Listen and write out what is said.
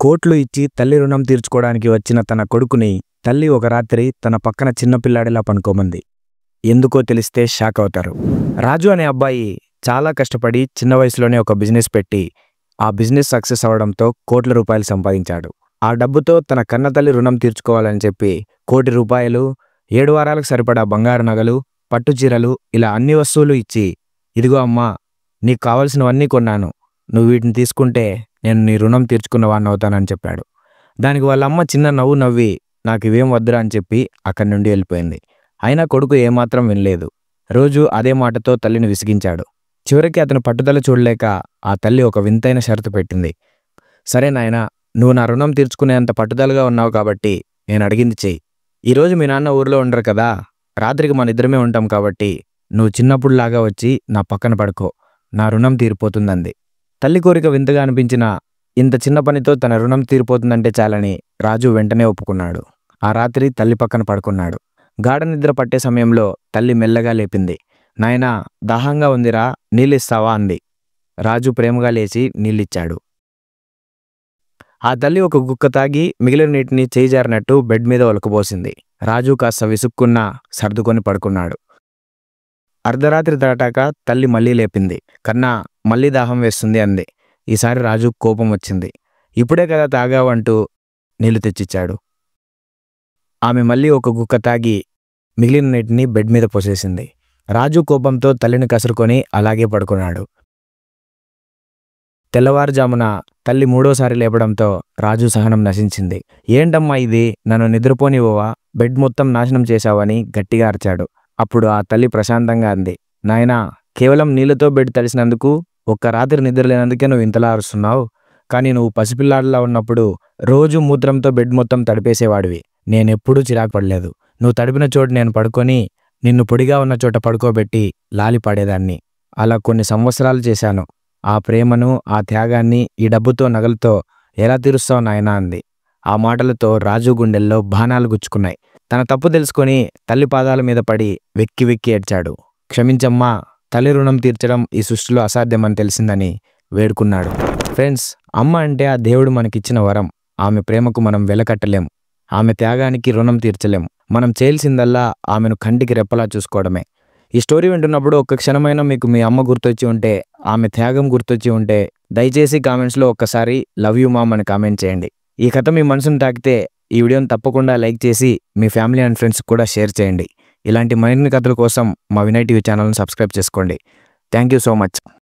కోట్లు ఇచ్చి తల్లి రుణం తీర్చుకోవడానికి వచ్చిన తన కొడుకుని తల్లి ఒక రాత్రి తన పక్కన చిన్నపిల్లాడిలా పనుకోమంది. ఎందుకో తెలిస్తే షాక్ అవుతారు. రాజు అనే అబ్బాయి చాలా కష్టపడి చిన్న వయసులోనే ఒక బిజినెస్ పెట్టి ఆ బిజినెస్ సక్సెస్ అవడంతో కోట్ల రూపాయలు సంపాదించాడు. ఆ డబ్బుతో తన కన్నతల్లి రుణం తీర్చుకోవాలని చెప్పి ₹1,00,00,000, 7 వారాలకు సరిపడా బంగారు నగలు, పట్టు చీరలు ఇలా అన్ని వస్తువులు ఇచ్చి, ఇదిగో అమ్మా, నీకు కావలసినవన్నీ కొన్నాను, నువ్వు వీటిని తీసుకుంటే నేను నీ రుణం తీర్చుకున్నవాడిని అవుతానని చెప్పాడు. దానికి వాళ్ళ అమ్మ చిన్న నవ్వు నవ్వి నాకు ఇవేం వద్దురా అని చెప్పి అక్కడి నుండి వెళ్ళిపోయింది. అయినా కొడుకు ఏమాత్రం వినలేదు. రోజు అదే మాటతో తల్లిని విసిగించాడు. చివరికి అతను పట్టుదల చూడలేక ఆ తల్లి ఒక వింతైన షరతు పెట్టింది. సరే నాయనా, నువ్వు నా రుణం తీర్చుకునేంత పట్టుదలగా ఉన్నావు కాబట్టి నేను అడిగింది చెయ్యి. ఈరోజు మీ నాన్న ఊర్లో ఉండరు కదా, రాత్రికి మన ఇద్దరమే ఉంటాం కాబట్టి నువ్వు చిన్నప్పుడులాగా వచ్చి నా పక్కన పడుకో, నా రుణం తీరిపోతుందంది. తల్లి కోరిక వింతగా అనిపించిన ఇంత చిన్న పనితో తన రుణం తీరిపోతుందంటే చాలని రాజు వెంటనే ఒప్పుకున్నాడు. ఆ రాత్రి తల్లి పక్కన పడుకున్నాడు. గాఢ నిద్ర పట్టే సమయంలో తల్లి మెల్లగా లేపింది. నాయనా, దాహంగా ఉందిరా, నీళ్ళిస్తావా అంది. రాజు ప్రేమగా లేచి నీళ్ళిచ్చాడు. ఆ తల్లి ఒక గుక్క తాగి మిగిలిన నీటిని చేయిజారినట్టు బెడ్ మీద ఒలకబోసింది. రాజు కాస్త విసుక్కున్నా సర్దుకొని పడుకున్నాడు. అర్ధరాత్రి దాటాక తల్లి మళ్ళీ లేపింది. కన్నా, మళ్ళీ దాహం వేస్తుంది అంది. ఈసారి రాజు కోపం వచ్చింది. ఇప్పుడే కదా తాగావు అంటూ నీళ్లు తెచ్చిచ్చాడు. ఆమె మళ్ళీ ఒక గుక్క తాగి మిగిలిన నీటిని బెడ్ మీద పోసేసింది. రాజు కోపంతో తల్లిని కసురుకొని అలాగే పడుకున్నాడు. తెల్లవారుజామున తల్లి మూడోసారి లేపడంతో రాజు సహనం నశించింది. ఏంటమ్మా ఇది, నన్ను నిద్రపోనివ్వవా, బెడ్ మొత్తం నాశనం చేశావని గట్టిగా అరిచాడు. అప్పుడు ఆ తల్లి ప్రశాంతంగా అంది. నాయనా, కేవలం నీళ్లతో బెడ్ తడిసినందుకు, ఒక్క రాత్రి నిద్రలేనందుకే నువ్వు ఇంతలా అరుస్తున్నావు. కానీ నువ్వు పసిపిల్లాడిలా ఉన్నప్పుడు రోజు మూత్రంతో బెడ్ మొత్తం తడిపేసేవాడివి. నేనెప్పుడూ చిరాకు పడలేదు. నువ్వు తడిపిన చోటు నేను పడుకొని నిన్ను పొడిగా ఉన్న చోట పడుకోబెట్టి లాలి పాడేదాన్ని. అలా కొన్ని సంవత్సరాలు చేశాను. ఆ ప్రేమను, ఆ త్యాగాన్ని ఈ డబ్బుతో, నగలతో ఎలా తీరుస్తావు నాయనా అంది. ఆ మాటలతో రాజు గుండెల్లో బాణాలు గుచ్చుకున్నాయి. తన తప్పు తెలుసుకొని తల్లి పాదాల మీద పడి వెక్కి వెక్కి ఏడ్చాడు. క్షమించమ్మా, తల్లి రుణం తీర్చడం ఈ సృష్టిలో అసాధ్యమని తెలిసిందని వేడుకున్నాడు. ఫ్రెండ్స్, అమ్మ అంటే ఆ దేవుడు మనకిచ్చిన వరం. ఆమె ప్రేమకు మనం వెలకట్టలేం. ఆమె త్యాగానికి రుణం తీర్చలేం. మనం చేయాల్సిందల్లా ఆమెను కంటికి రెప్పలా చూసుకోవడమే. ఈ స్టోరీ వింటున్నప్పుడు ఒక్క క్షణమైనా మీకు మీ అమ్మ గుర్తొచ్చి ఉంటే, ఆమె త్యాగం గుర్తొచ్చి ఉంటే దయచేసి కామెంట్స్లో ఒక్కసారి లవ్ యూ మామ్ అని కామెంట్ చేయండి. ఈ కథ మీ మనసును తాకితే ఈ వీడియోని తప్పకుండా లైక్ చేసి మీ ఫ్యామిలీ అండ్ ఫ్రెండ్స్కి కూడా షేర్ చేయండి. ఇలాంటి మరిన్ని కథల కోసం మా వినయ్ టీవీ ఛానల్ని సబ్స్క్రైబ్ చేసుకోండి. Thank you so much.